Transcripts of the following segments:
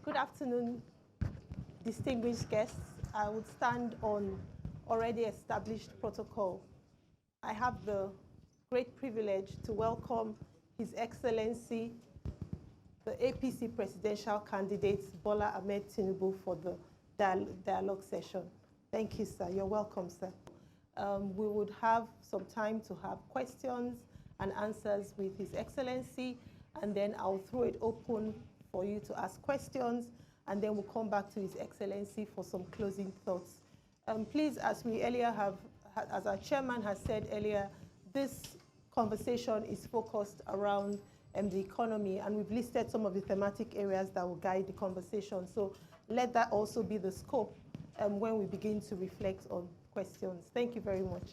Good afternoon, distinguished guests. I would stand on already established protocol. I have the great privilege to welcome His Excellency, the APC presidential candidate, Bola Ahmed Tinubu, for the dialogue session. Thank you, sir. You're welcome, sir. We would have some time to have questions and answers with His Excellency, and then I'll throw it open for you to ask questions, and then we'll come back to His Excellency for some closing thoughts. Please, as we earlier as our chairman has said earlier, this conversation is focused around the economy, and we've listed some of the thematic areas that will guide the conversation. So let that also be the scope when we begin to reflect on questions. Thank you very much.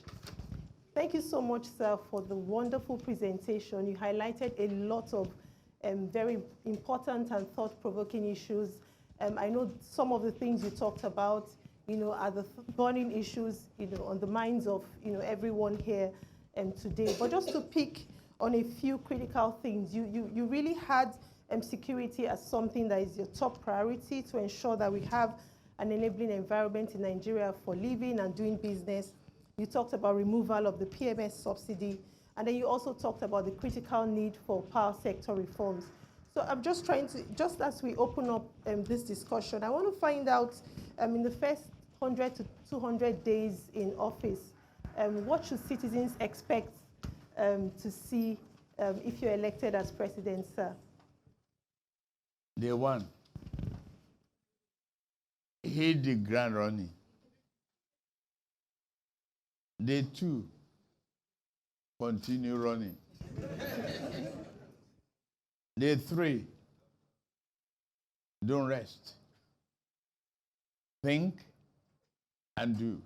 Thank you so much, sir, for the wonderful presentation. You highlighted a lot of very important and thought-provoking issues. I know some of the things you talked about, are the burning issues, on the minds of, everyone here today. But just to pick on a few critical things, you really had security as something that is your top priority to ensure that we have an enabling environment in Nigeria for living and doing business. You talked about removal of the PMS subsidy, and then you also talked about the critical need for power sector reforms. So I'm just trying to, just as we open up this discussion, I want to find out in the first 100 to 200 days in office, what should citizens expect to see if you're elected as president, sir? Day one, hit the ground running. Day two, continue running. Day three, don't rest. Think and do.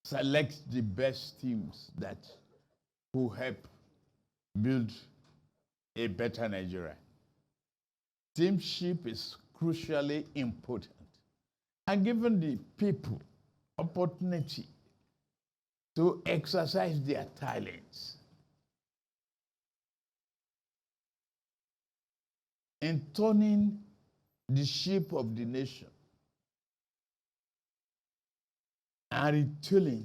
Select the best teams that will help build a better Nigeria. Teamship is crucially important. And giving the people opportunity to exercise their talents in turning the shape of the nation and retooling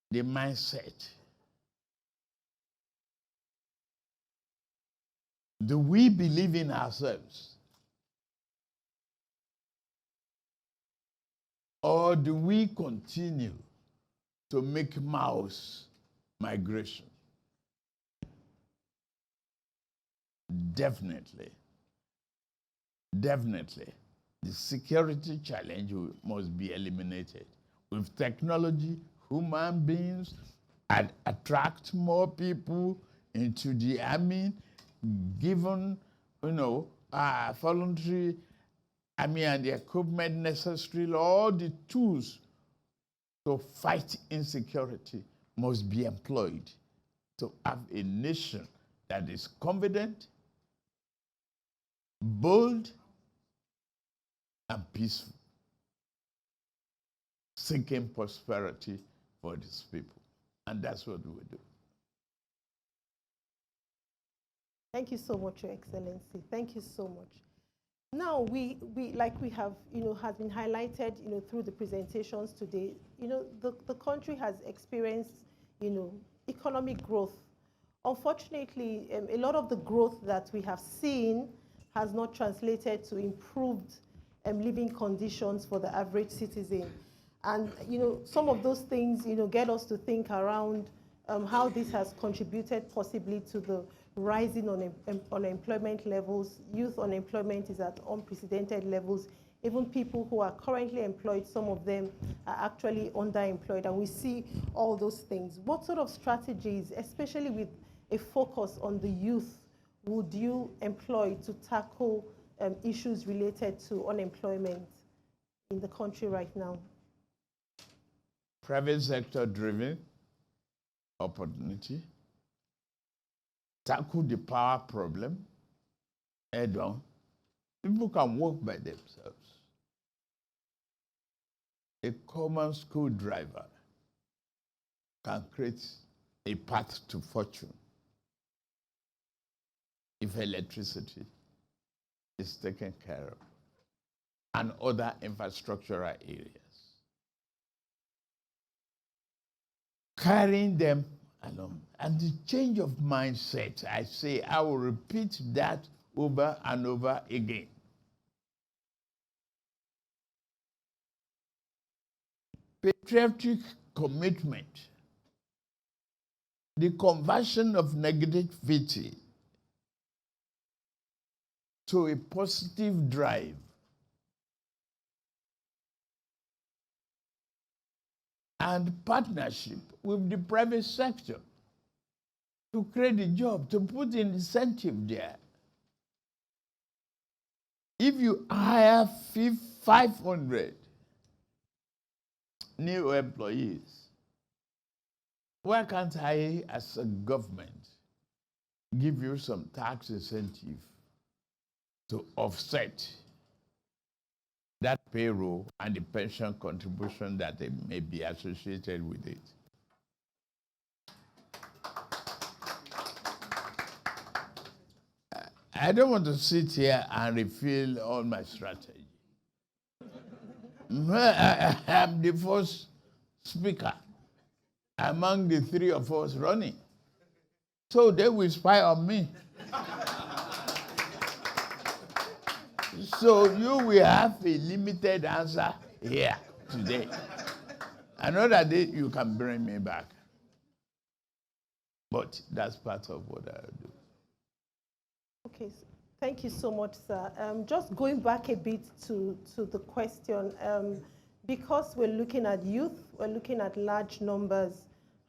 the mindset. Do we believe in ourselves? Or do we continue to make mouse migration? Definitely. The security challenge must be eliminated. With technology, human beings attract more people into the army, given, voluntary army and the equipment necessary, all the tools to fight insecurity must be employed to have a nation that is confident, bold, and peaceful, seeking prosperity for these people. And that's what we do. Thank you so much, Your Excellency. Thank you so much. Now, we like we have, has been highlighted, through the presentations today, the country has experienced, economic growth. Unfortunately, a lot of the growth that we have seen has not translated to improved living conditions for the average citizen. And, some of those things, get us to think around how this has contributed possibly to the rising unemployment levels. Youth unemployment is at unprecedented levels. Even people who are currently employed, some of them are actually underemployed, and we see all those things. What sort of strategies, especially with a focus on the youth, would you employ to tackle issues related to unemployment in the country right now? Private sector driven opportunity, tackle the power problem head on. People can work by themselves. A common school driver can create a path to fortune. if electricity is taken care of, and other infrastructural areas. Carrying them along. And the change of mindset, I say, I will repeat that over and over again. Patriotic commitment, the conversion of negativity to a positive drive, and partnership with the private sector to create a job, to put an incentive there. If you hire 500 new employees, why can't I, as a government, give you some tax incentive to offset that payroll and the pension contribution that may be associated with it? I don't want to sit here and reveal all my strategy. I'm the first speaker among the three of us running. So they will spy on me. So you will have a limited answer here today. Another day you can bring me back. But that's part of what I do. Okay, thank you so much, sir. Just going back a bit to the question, because we're looking at youth, we're looking at large numbers.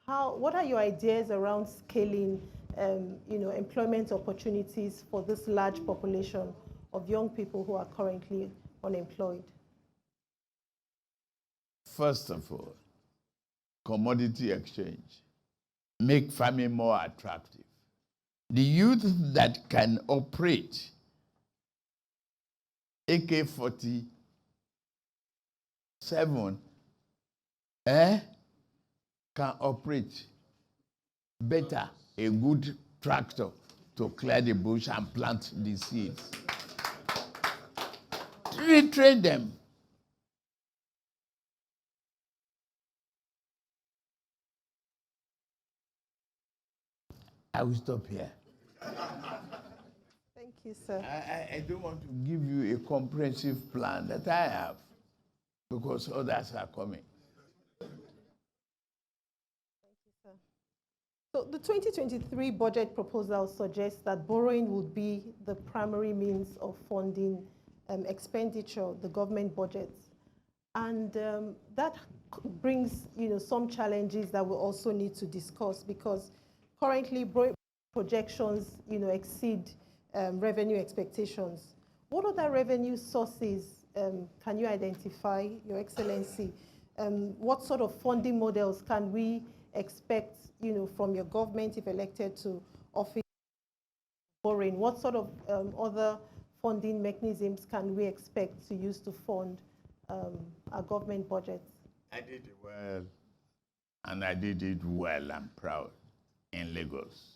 What are your ideas around scaling, employment opportunities for this large population of young people who are currently unemployed? First of all, commodity exchange. Make farming more attractive. The youth that can operate AK-47 can operate better a good tractor to clear the bush and plant the seeds. Retrain them. I will stop here. Thank you, sir. I don't want to give you a comprehensive plan that I have because others are coming. Thank you, sir. So the 2023 budget proposal suggests that borrowing would be the primary means of funding expenditure, the government budgets. And that brings some challenges that we also need to discuss, because currently projections exceed revenue expectations. What other revenue sources can you identify, Your Excellency? What sort of funding models can we expect from your government if elected to office borrowing? What sort of other funding mechanisms can we expect to use to fund our government budgets? I did it well, and I did it well, I'm proud, in Lagos.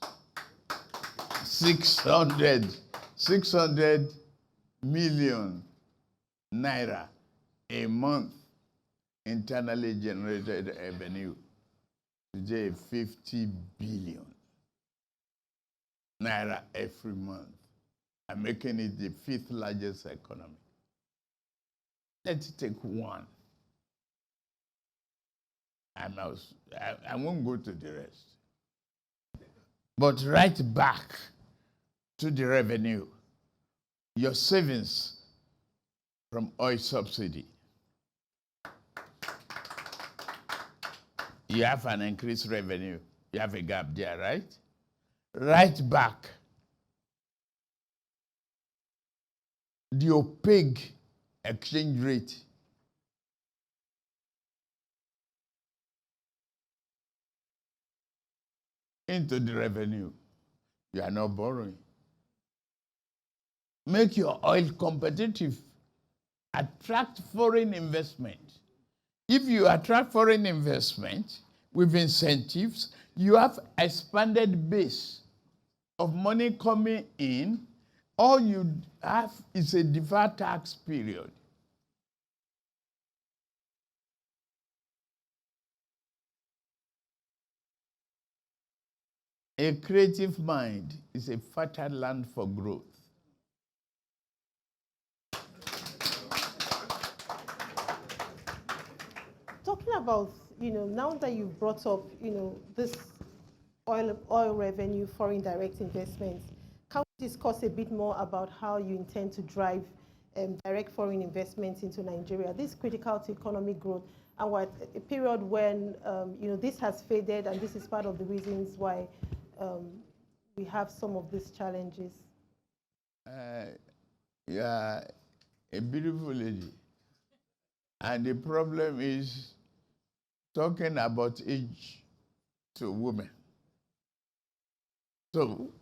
600 million naira a month internally generated revenue. Today, 50 billion naira every month. I'm making it the 5th largest economy. Let's take one. I won't go to the rest. But right back to the revenue, your savings from oil subsidy. You have an increased revenue. You have a gap there, right? Right back. The opaque exchange rate. Into the revenue. You are not borrowing. Make your oil competitive. Attract foreign investment. If you attract foreign investment with incentives, you have expanded base of money coming in, all you have is a deferred tax period. A creative mind is a fertile land for growth. Talking about, now that you've brought up, this oil revenue, foreign direct investments, can we discuss a bit more about how you intend to drive direct foreign investments into Nigeria? This is critical to economic growth, and we're at a period when, this has faded, and this is part of the reasons why we have some of these challenges. You are a beautiful lady. And the problem is talking about age to women. So,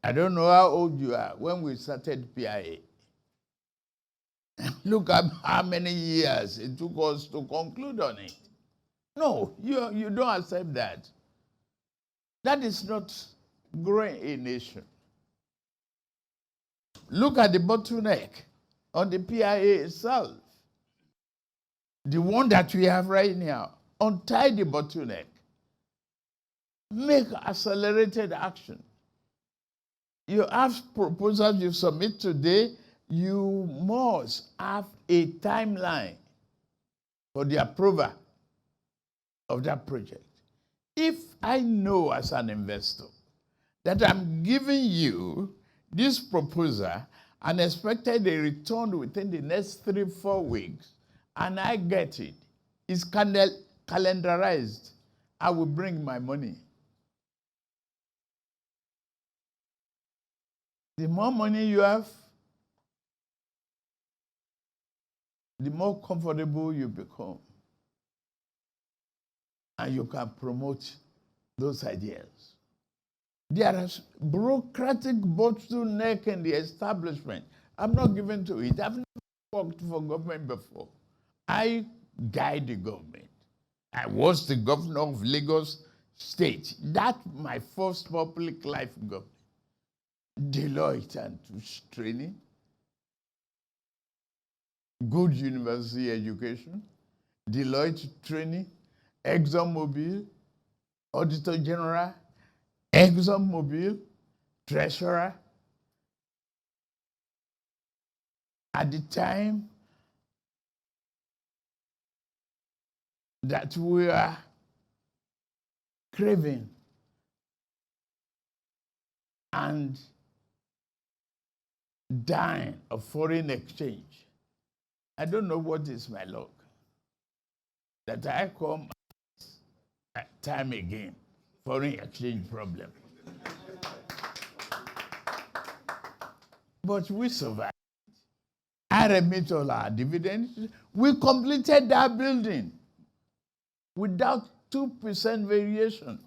I don't know how old you are when we started PIA. Look at how many years it took us to conclude on it. No, you don't accept that. That is not growing a nation. Look at the bottleneck on the PIA itself. The one that we have right now. Untie the bottleneck. Make accelerated action. You have proposals you submit today, you must have a timeline for the approval of that project. If I know as an investor that I'm giving you this proposal and expected a return within the next 3-4 weeks, and I get it, it's calendarized, I will bring my money. The more money you have, the more comfortable you become. And you can promote those ideas. There is bureaucratic bottleneck in the establishment. I'm not given to it. I've never worked for government before. I guide the government. I was the governor of Lagos State. That's my first public life government. Deloitte and training, good university education, Deloitte training, ExxonMobil, Auditor General, ExxonMobil, Treasurer. At the time that we are craving and dying of foreign exchange, I don't know what is my luck, that I come time again, foreign exchange problem. But we survived. I remit all our dividends. We completed that building without 2% variation.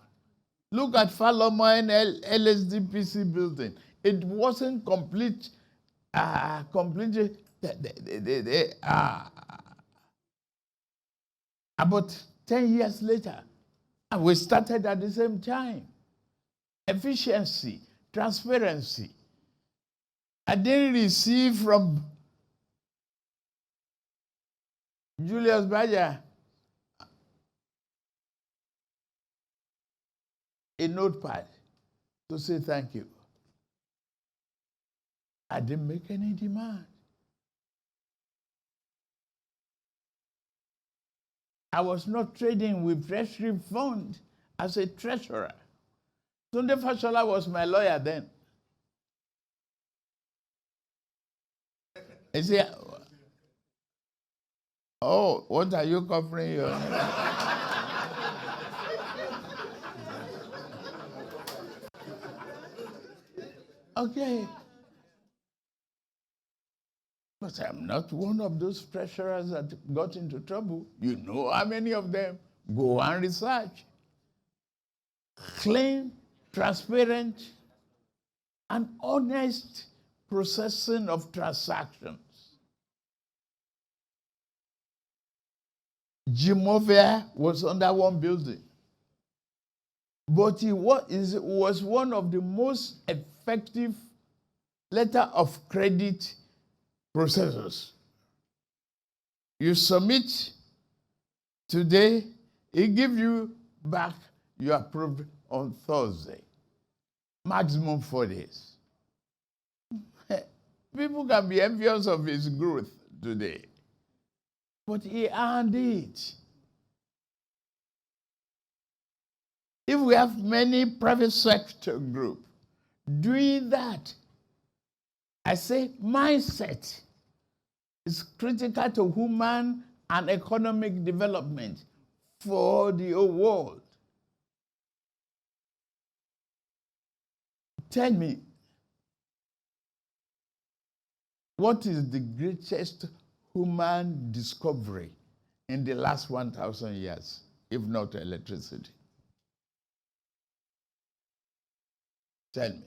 Look at Faloma and LSDPC building. It wasn't completed about 10 years later. And we started at the same time. Efficiency, transparency. I didn't receive from Julius Baja a notepad to say thank you. I didn't make any demand. I was not trading with treasury fund as a treasurer. Tunde Fashola was my lawyer then. He said, oh, what are you covering your Okay. But I'm not one of those treasurers that got into trouble. You know how many of them? Go and research. Clean, transparent, and honest processing of transactions. Jimovia was under one building. But he was one of the most effective effective letter of credit processors. You submit today, it gives you back you approved on Thursday. Maximum 4 days. People can be envious of his growth today, but he earned it. If we have many private sector groups doing that, I say mindset is critical to human and economic development for the whole world. Tell me, what is the greatest human discovery in the last 1,000 years, if not electricity? Tell me.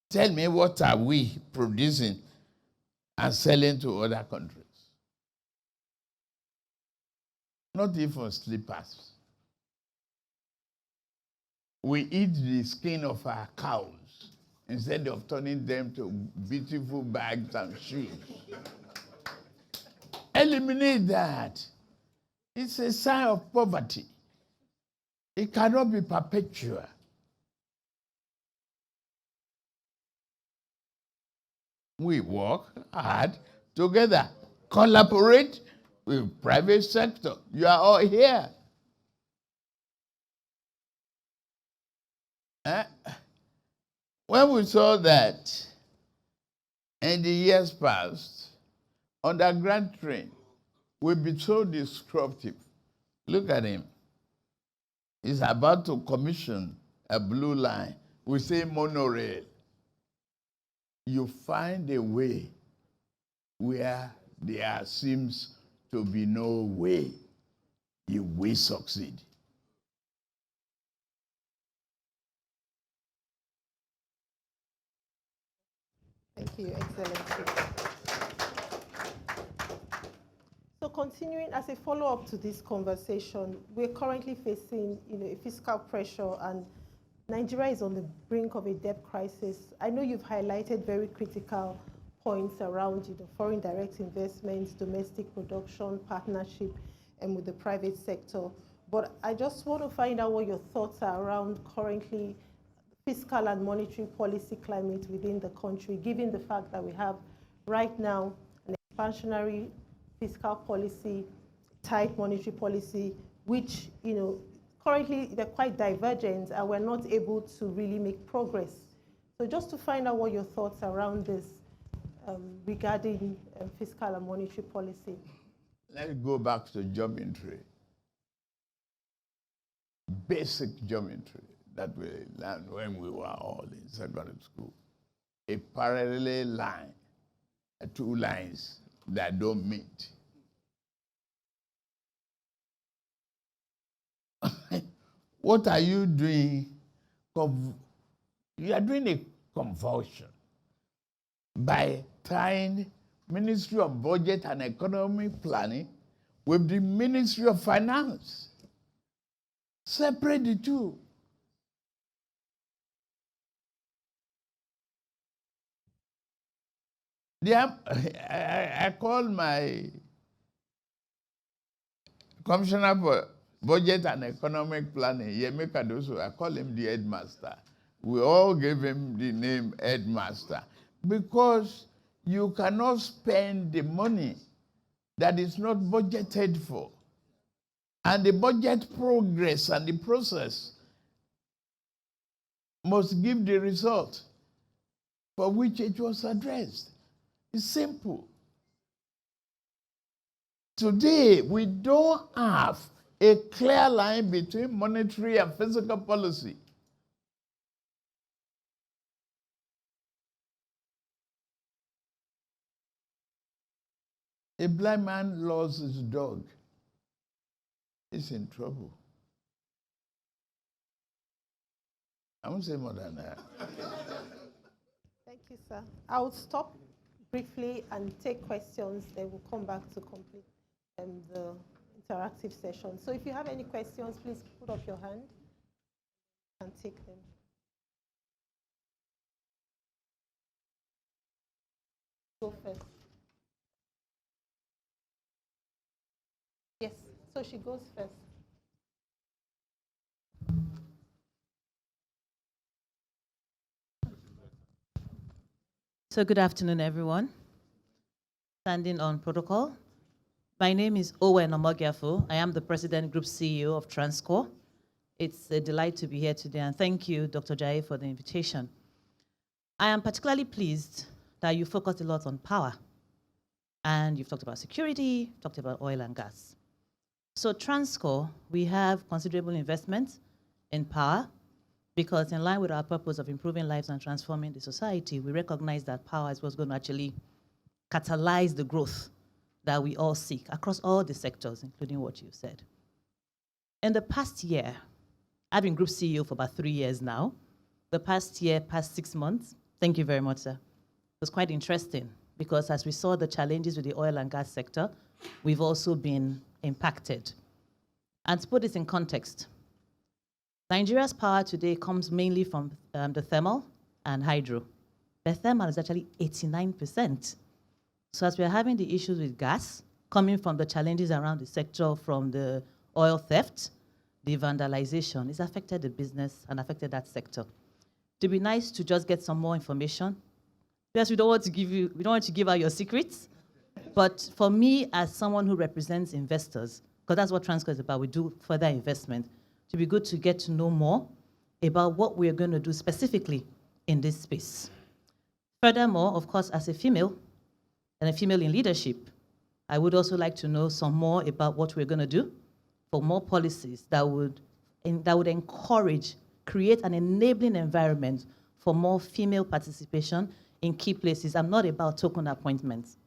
Tell me, what are we producing and selling to other countries? Not even slippers. We eat the skin of our cows instead of turning them to beautiful bags and shoes. Eliminate that. It's a sign of poverty. It cannot be perpetual. We work hard together, collaborate with private sector. You are all here. When we saw that in the years past, underground train will be so disruptive. Look at him. He's about to commission a blue line. We say monorail. You find a way where there seems to be no way. You will succeed. Thank you, Excellency. So continuing as a follow-up to this conversation, we're currently facing a fiscal pressure, and Nigeria is on the brink of a debt crisis. I know you've highlighted very critical points around foreign direct investments, domestic production, partnership, and with the private sector. But I just want to find out what your thoughts are around currently fiscal and monetary policy climate within the country, given the fact that we have right now an expansionary fiscal policy, tight monetary policy, which currently they're quite divergent, and we're not able to really make progress. So just to find out what your thoughts around this regarding fiscal and monetary policy. Let's go back to geometry. Basic geometry that we learned when we were all in secondary school. A parallel line, two lines that don't meet. What are you doing? You are doing a convulsion by tying Ministry of Budget and Economic Planning with the Ministry of Finance. Separate the two. I call my Commissioner for Budget and Economic Planning, Yemi Kadoso, I call him the headmaster. We all gave him the name headmaster because you cannot spend the money that is not budgeted for. And the budget progress and the process must give the result for which it was addressed. It's simple. Today, we don't have a clear line between monetary and fiscal policy. A blind man lost his dog. He's in trouble. I won't say more than that. Thank you, sir. I will stop briefly and take questions. Then we'll come back to complete the interactive session. So if you have any questions, please put up your hand and take them. go first. Yes, so she goes first. So good afternoon, everyone. Standing on protocol. My name is Owen Omogiafo. I am the President Group CEO of Transcorp. It's a delight to be here today, and thank you, Dr. Jai, for the invitation. I am particularly pleased that you focused a lot on power, and you've talked about security, talked about oil and gas. So Transcorp, we have considerable investment in power, because in line with our purpose of improving lives and transforming the society, we recognize that power is what's going to actually catalyze the growth that we all seek across all the sectors, including what you said. In the past year, I've been Group CEO for about 3 years now. The past 6 months, thank you very much, sir. It was quite interesting because as we saw the challenges with the oil and gas sector, we've also been impacted. And to put this in context, Nigeria's power today comes mainly from the thermal and hydro. The thermal is actually 89%. So as we're having the issues with gas, coming from the challenges around the sector, from the oil theft, the vandalization, it's affected the business and affected that sector. It'd be nice to just get some more information. Yes, we don't want to give out your secrets, but for me, as someone who represents investors, because that's what Transcorp is about, we do further investment, it'd be good to get to know more about what we're going to do specifically in this space. Furthermore, of course, as a female, and a female in leadership, I would also like to know some more about what we're going to do for more policies that would encourage, create an enabling environment for more female participation in key places. I'm not about token appointments.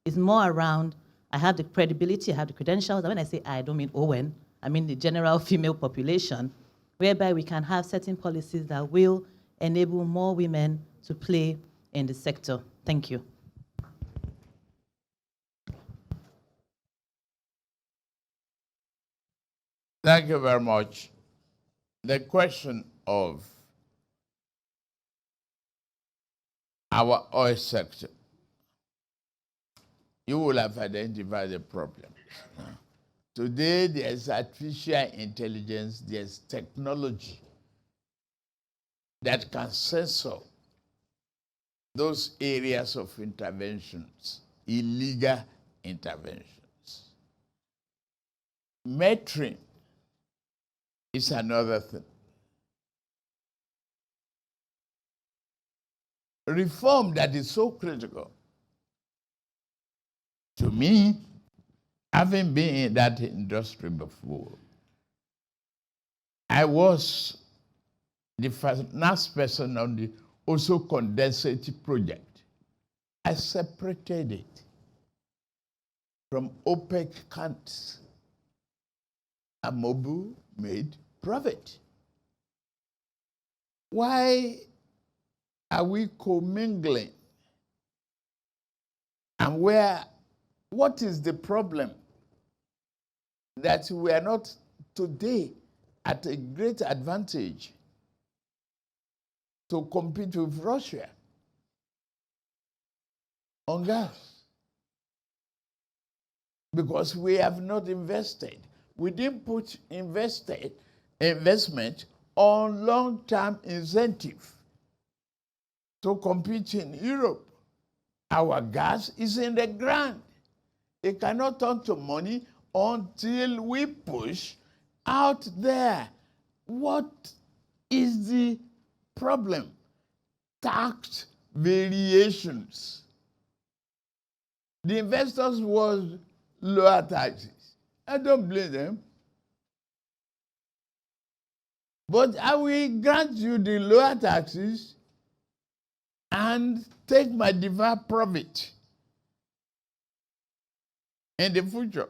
It's more around, I have the credibility, I have the credentials. And when I say I don't mean Owen, I mean the general female population, whereby we can have certain policies that will enable more women to play in the sector. Thank you. Thank you very much. The question of our oil sector, you will have identified the problems. Today, there's artificial intelligence, there's technology that can censor those areas of interventions, illegal interventions. Metering is another thing. Reform that is so critical. To me, having been in that industry before, I was the last person on the also condensate project. I separated it from OPEC countries. Amobu made profit. Why are we commingling? And what is the problem? That we are not today at a great advantage to compete with Russia on gas. Because we have not invested. We didn't put investment on long-term incentive to compete in Europe. Our gas is in the ground. It cannot turn to money until we push out there. What is the problem? Tax variations. The investors want lower taxes. I don't blame them. But I will grant you the lower taxes and take my deferred profit in the future.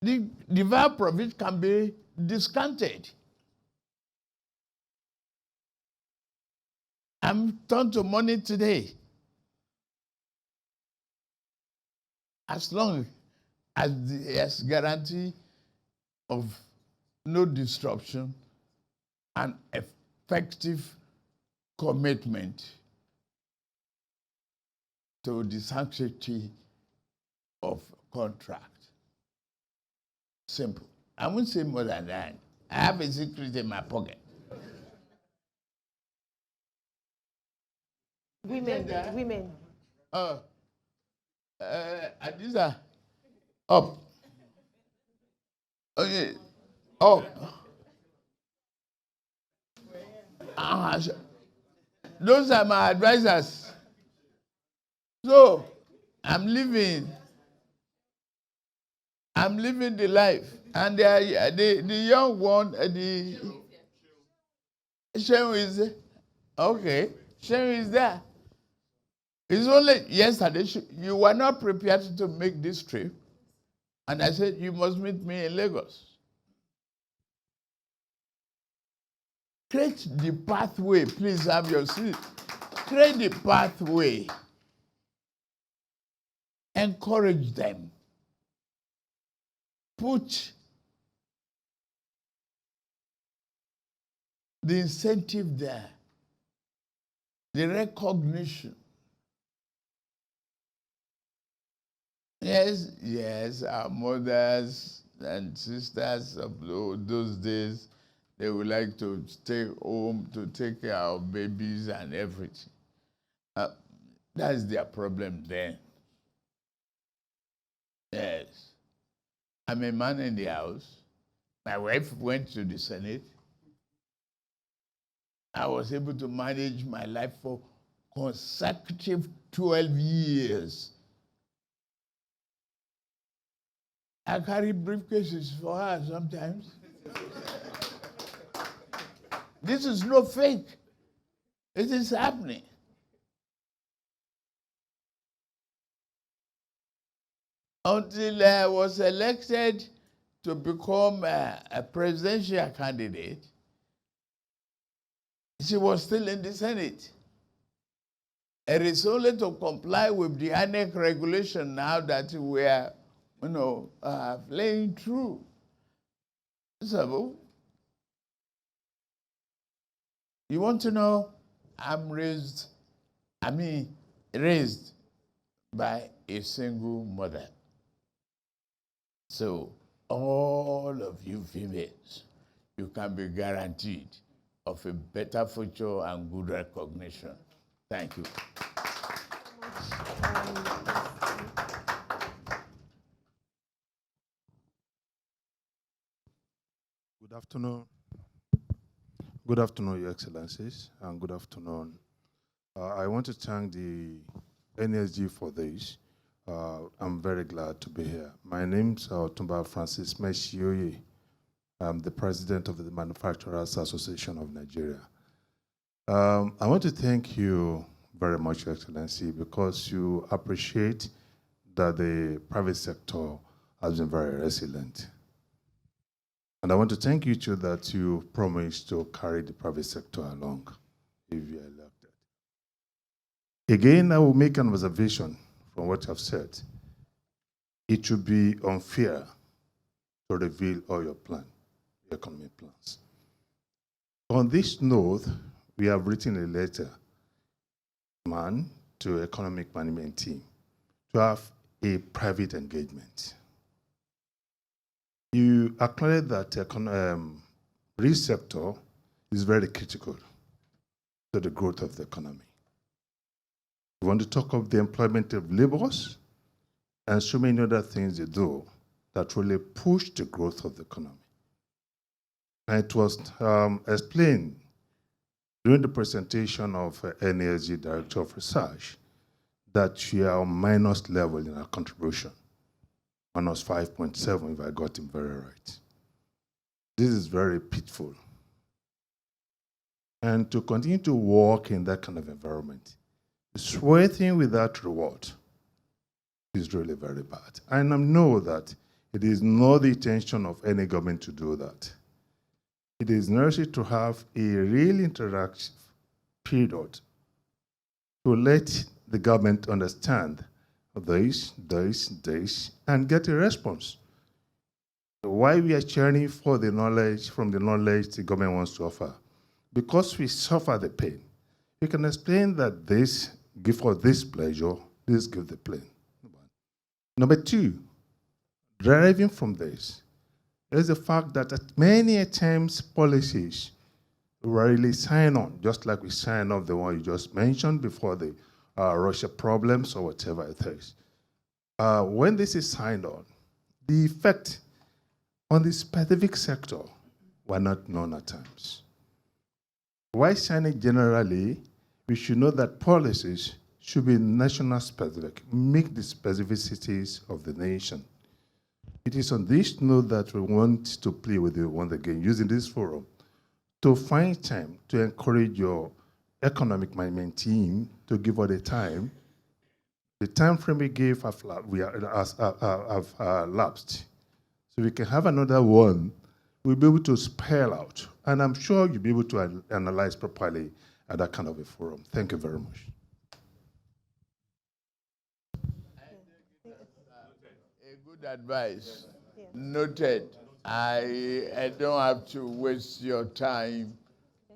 The deferred profit can be discounted. I'm turned to money today. As long as there's guarantee of no disruption and effective commitment to the sanctity of contract. Simple. I won't say more than that. I have a secret in my pocket. Women. These are up. Okay, up. Those are my advisors. So I'm living the life. And the young one, the Shem is there. Okay, Shem is there. It's only yesterday you were not prepared to make this trip. And I said, you must meet me in Lagos. Create the pathway. Please have your seat. Create the pathway. Encourage them. Put the incentive there. The recognition. Yes, our mothers and sisters of those days, they would like to stay home to take care of babies and everything. That's their problem then. Yes. I'm a man in the house. My wife went to the Senate. I was able to manage my life for consecutive 12 years. I carry briefcases for her sometimes. This is no fake. It is happening. Until I was elected to become a presidential candidate, she was still in the Senate. It is only to comply with the ANEC regulation now that we are, playing through. So, you want to know, I'm raised by a single mother. So, all of you females, you can be guaranteed of a better future and good recognition. Thank you. Good afternoon. Good afternoon, Your Excellencies, and good afternoon. I want to thank the NESG for this. I'm very glad to be here. My name is Otumba Francis Meshioye. I'm the president of the Manufacturers Association of Nigeria. I want to thank you very much, Your Excellency, because you appreciate that the private sector has been very resilient. And I want to thank you too that you promised to carry the private sector along if you are elected. Again, I will make an observation from what I've said. It should be unfair to reveal all your economic plans. On this note, we have written a letter to economic management team to have a private engagement. You acknowledge that the real sector is very critical to the growth of the economy. We want to talk of the employment of laborers and so many other things they do that really push the growth of the economy. And it was explained during the presentation of NESG Director of Research that we are on minus level in our contribution. Minus 5.7 if I got him very right. This is very pitiful. And to continue to work in that kind of environment, sweating without reward is really very bad. And I know that it is not the intention of any government to do that. It is necessary to have a real interactive period to let the government understand this, and get a response. Why we are churning for the knowledge, from the knowledge the government wants to offer? Because we suffer the pain. You can explain that this, give for this pleasure, This gives the plan. Number two, deriving from this, is the fact that at many times policies rarely sign on, just like we sign off the one you just mentioned before the Russia problems or whatever it is. When this is signed on, the effect on the specific sector were not known at times. Why signing generally? We should know that policies should be national specific, meet the specificities of the nation. It is on this note that we want to play with you once again, using this forum, to find time to encourage your economic management team to give all the time. The time frame we gave have lapsed. So we can have another one. We'll be able to spell out. And I'm sure you'll be able to analyze properly at that kind of a forum. Thank you very much. A good advice. Yeah. Noted. I don't have to waste your time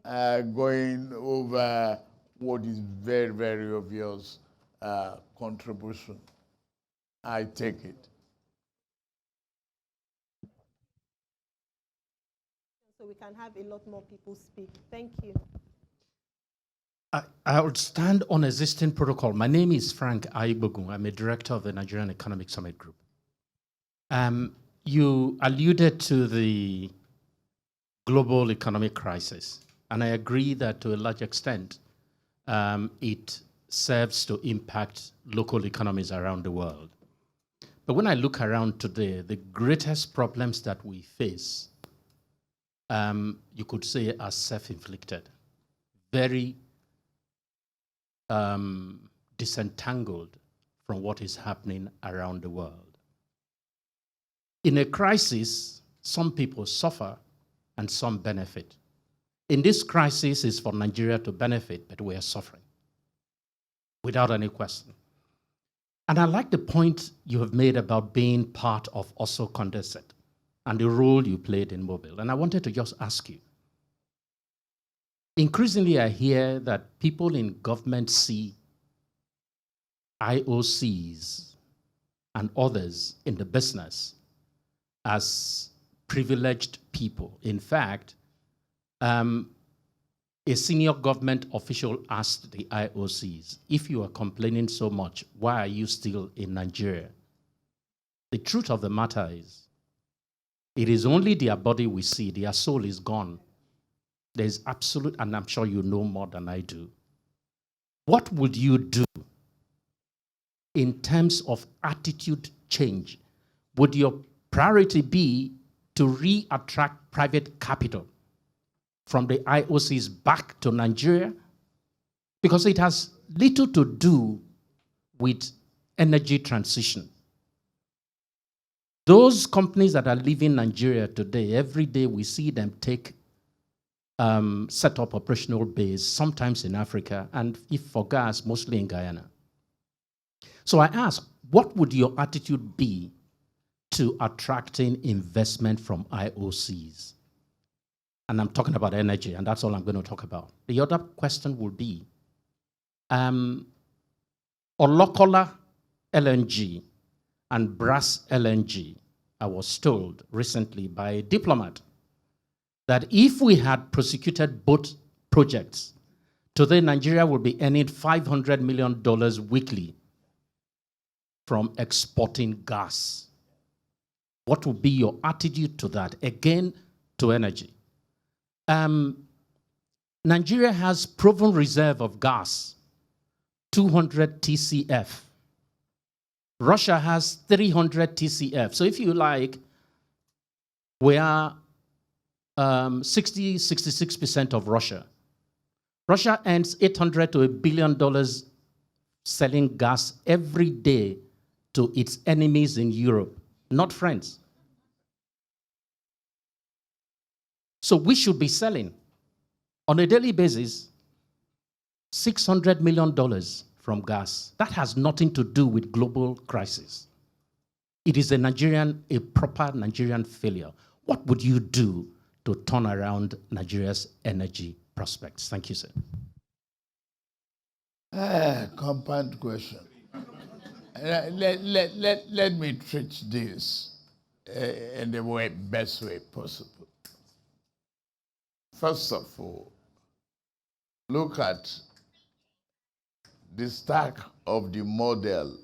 going over what is very, very obvious contribution. I take it. So we can have a lot more people speak. Thank you. I would stand on existing protocol. My name is Frank Aibogun. I'm a director of the Nigerian Economic Summit Group. You alluded to the global economic crisis, and I agree that to a large extent, it serves to impact local economies around the world. But when I look around today, the greatest problems that we face, you could say, are self-inflicted, very disentangled from what is happening around the world. In a crisis, some people suffer and some benefit. In this crisis, it's for Nigeria to benefit, but we are suffering, without any question. And I like the point you have made about being part of also Condescent and the role you played in Mobile. And I wanted to just ask you, increasingly I hear that people in government see IOCs and others in the business as privileged people. In fact, a senior government official asked the IOCs, if you are complaining so much, why are you still in Nigeria? The truth of the matter is, it is only their body we see, their soul is gone. There's absolute, and I'm sure you know more than I do. What would you do in terms of attitude change? Would your priority be to re-attract private capital from the IOCs back to Nigeria? Because it has little to do with energy transition. Those companies that are leaving Nigeria today, every day we see them set up operational base, sometimes in Africa, and if for gas, mostly in Guyana. So I ask, what would your attitude be to attracting investment from IOCs? And I'm talking about energy, and that's all I'm going to talk about. The other question would be, Olokola LNG and Brass LNG, I was told recently by a diplomat that if we had prosecuted both projects, today Nigeria would be earning $500 million weekly from exporting gas. What would be your attitude to that? Again, to energy. Nigeria has proven reserve of gas, 200 TCF. Russia has 300 TCF. So if you like, we are 66% of Russia. Russia earns $800 to $1 billion selling gas every day to its enemies in Europe, not friends. So we should be selling on a daily basis $600 million from gas. That has nothing to do with global crisis. It is a proper Nigerian failure. What would you do to turn around Nigeria's energy prospects? Thank you, sir. Compound question. Let me treat this in the best way possible. First of all, look at the stack of the model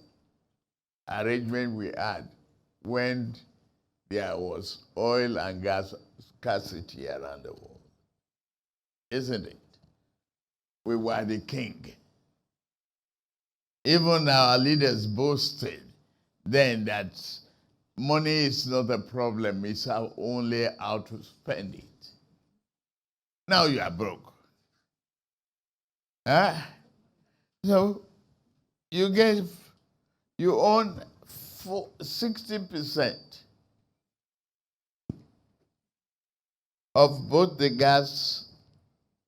arrangement we had when there was oil and gas scarcity around the world. Isn't it? We were the king. Even our leaders boasted then that money is not a problem, it's only how to spend it. Now you are broke. Huh? So you own 60% of both the gas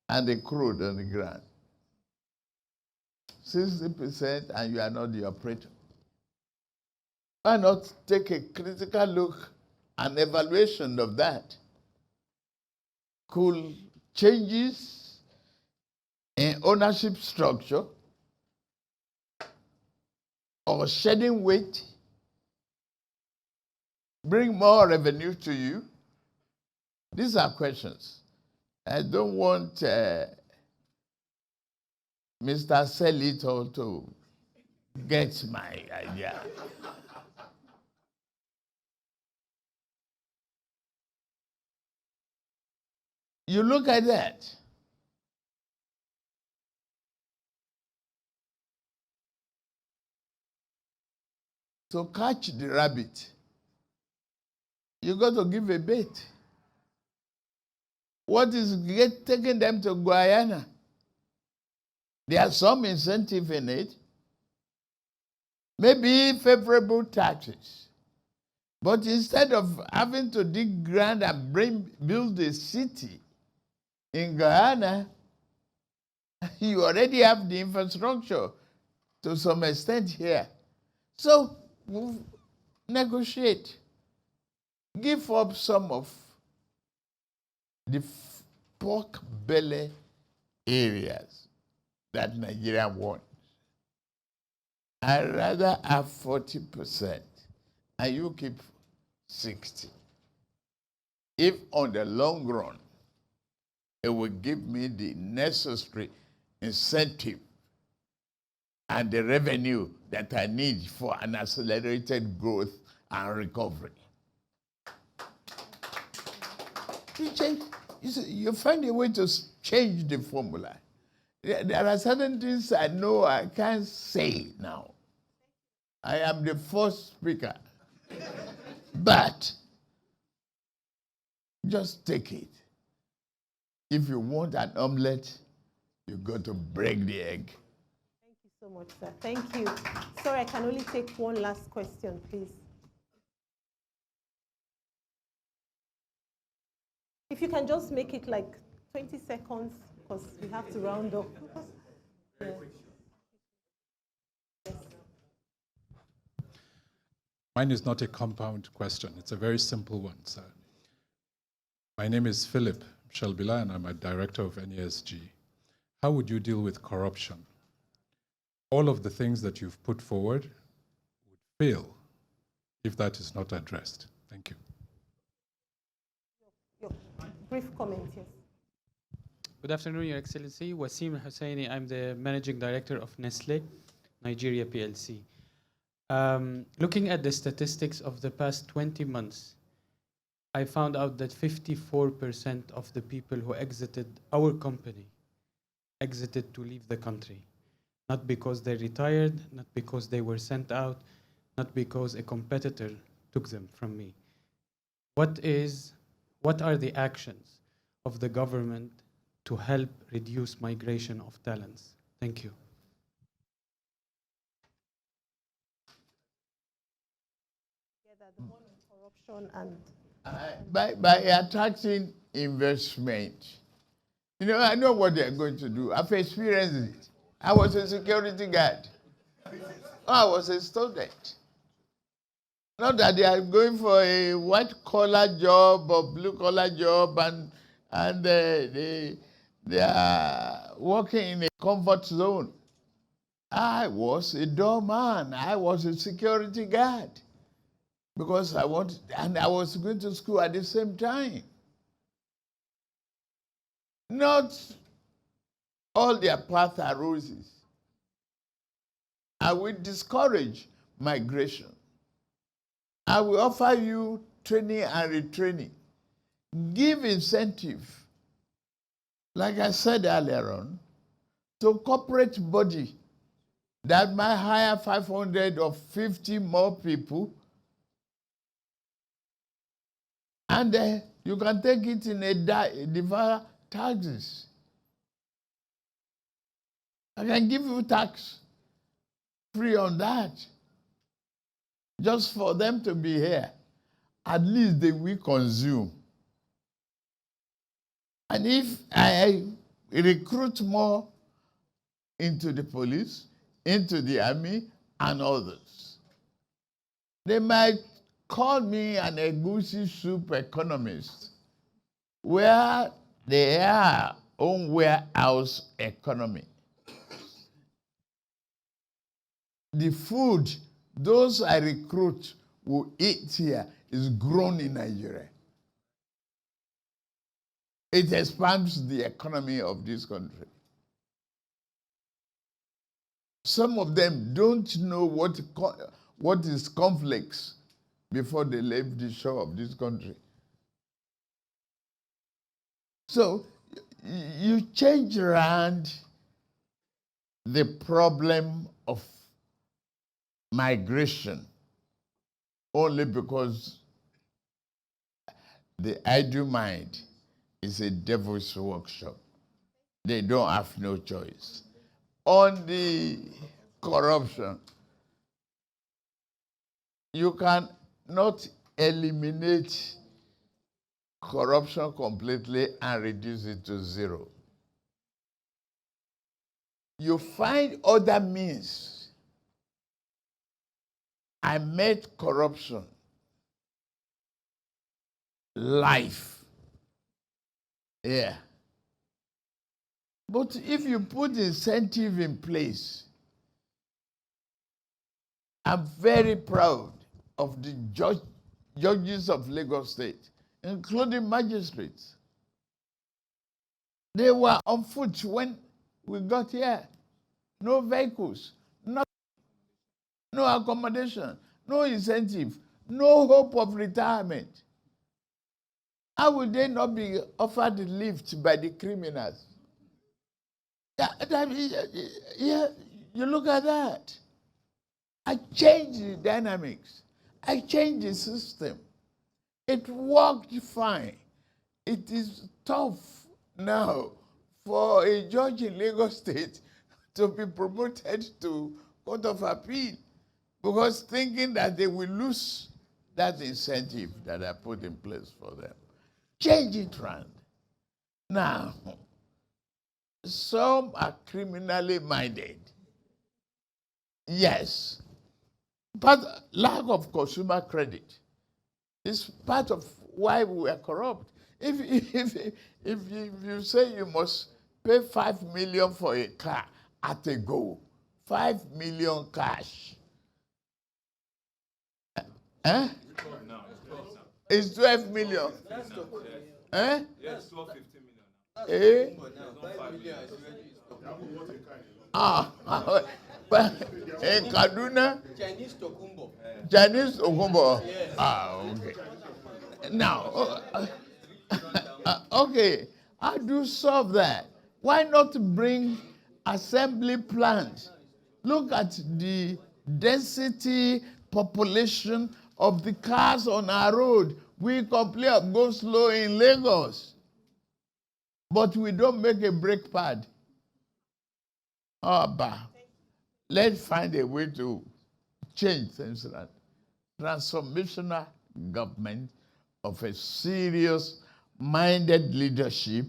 and the crude on the ground. 60% and you are not the operator. Why not take a critical look and evaluation of that? Could changes in ownership structure or shedding weight bring more revenue to you? These are questions. I don't want Mr. Selito to get my idea. You look at that. To catch the rabbit, you got to give a bait. What is taking them to Guyana? There's some incentive in it. Maybe favorable taxes. But instead of having to dig ground and build a city in Guyana, you already have the infrastructure to some extent here. So negotiate. Give up some of the pork belly areas that Nigeria wants. I'd rather have 40% and you keep 60. If on the long run, it will give me the necessary incentive and the revenue that I need for an accelerated growth and recovery. You find a way to change the formula. There are certain things I know I can't say now. I am the first speaker. But just take it. If you want an omelette, you got to break the egg. Thank you so much, sir. Thank you. Sorry, I can only take one last question, please. If you can just make it like 20 seconds, because we have to round up. Yeah. Yes. Mine is not a compound question. It's a very simple one, sir. My name is Philip Shelbila, and I'm a director of NESG. How would you deal with corruption? All of the things that you've put forward would fail if that is not addressed. Thank you. Your brief comment, yes. Good afternoon, Your Excellency. Wasim Hussaini, I'm the Managing Director of Nestle, Nigeria PLC. Looking at the statistics of the past 20 months, I found out that 54% of the people who exited our company exited to leave the country. Not because they retired, not because they were sent out, not because a competitor took them from me. What are the actions of the government to help reduce migration of talents? Thank you. The one on corruption and By attracting investment. You know, I know what they're going to do. I've experienced it. I was a security guard. I was a student. Not that they are going for a white-collar job or blue-collar job and they are working in a comfort zone. I was a doorman. I was a security guard because I wanted, and I was going to school at the same time. Not all their paths are roses. I will discourage migration. I will offer you training and retraining. Give incentive, like I said earlier on, to corporate body that might hire 500 or 50 more people, and you can take it in a defer taxes. I can give you tax free on that, just for them to be here. At least they will consume. And if I recruit more into the police, into the army, and others, they might call me an egusi soup economist, where they are own warehouse economy. The food those I recruit will eat here is grown in Nigeria. It expands the economy of this country. Some of them don't know what is conflicts before they leave the shore of this country. So you change around the problem of migration only because the idle mind is a devil's workshop. They don't have no choice. On the corruption, you can not eliminate corruption completely and reduce it to zero. You find other means. I made corruption life. Yeah. But if you put incentive in place, I'm very proud of the judges of Lagos State, including magistrates. They were on foot when we got here. No vehicles, no accommodation, no incentive, no hope of retirement. How would they not be offered lift by the criminals? Yeah, you look at that. I changed the dynamics. I changed the system. It worked fine. It is tough now for a judge in Lagos State to be promoted to Court of Appeal because thinking that they will lose that incentive that I put in place for them. Change it round. Now, some are criminally minded. Yes. But lack of consumer credit is part of why we are corrupt. If you say you must pay 5 million for a car at a go, 5 million cash. Eh? It's 12 million. Eh? Yes, 12, 15 million. But in Kaduna, Chinese Tokumbo. Chinese Okumbo. Yes. Okay. Now, okay, how do you solve that? Why not bring assembly plants? Look at the density population of the cars on our road. We complain of go slow in Lagos, but we don't make a brake pad. Let's find a way to change things around. Transformational government of a serious-minded leadership.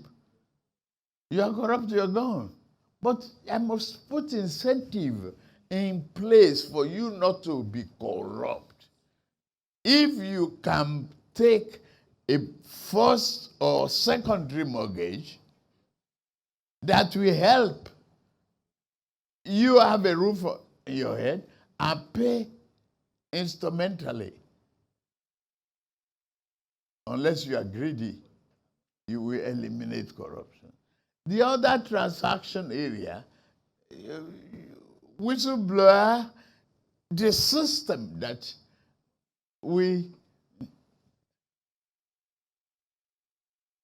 You are corrupt, you're gone. But I must put incentive in place for you not to be corrupt. If you can take a first or secondary mortgage, that will help you have a roof on your head and pay instrumentally. Unless you are greedy, you will eliminate corruption. The other transaction area, whistleblower, the system that we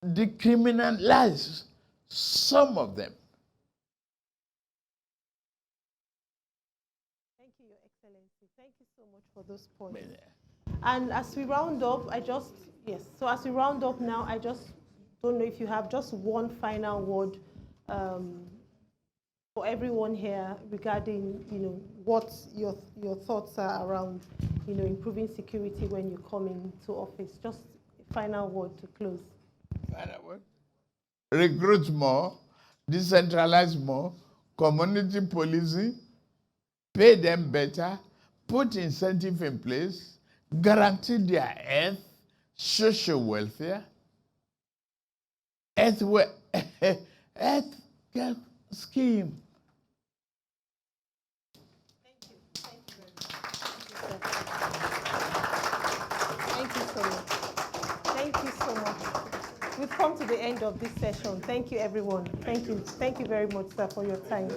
decriminalize some of them. Thank you, Your Excellency. Thank you so much for those points. And as we round up, so as we round up now, I just don't know if you have just one final word for everyone here regarding, what your thoughts are around, improving security when you come into office. Just a final word to close. Final word? Recruit more, decentralize more, community policing, pay them better, put incentive in place, guarantee their health, social welfare, health care scheme. Thank you. Thank you very much. Thank you so much. Thank you so much. We've come to the end of this session. Thank you, everyone. Thank you. Thank you very much, sir, for your time.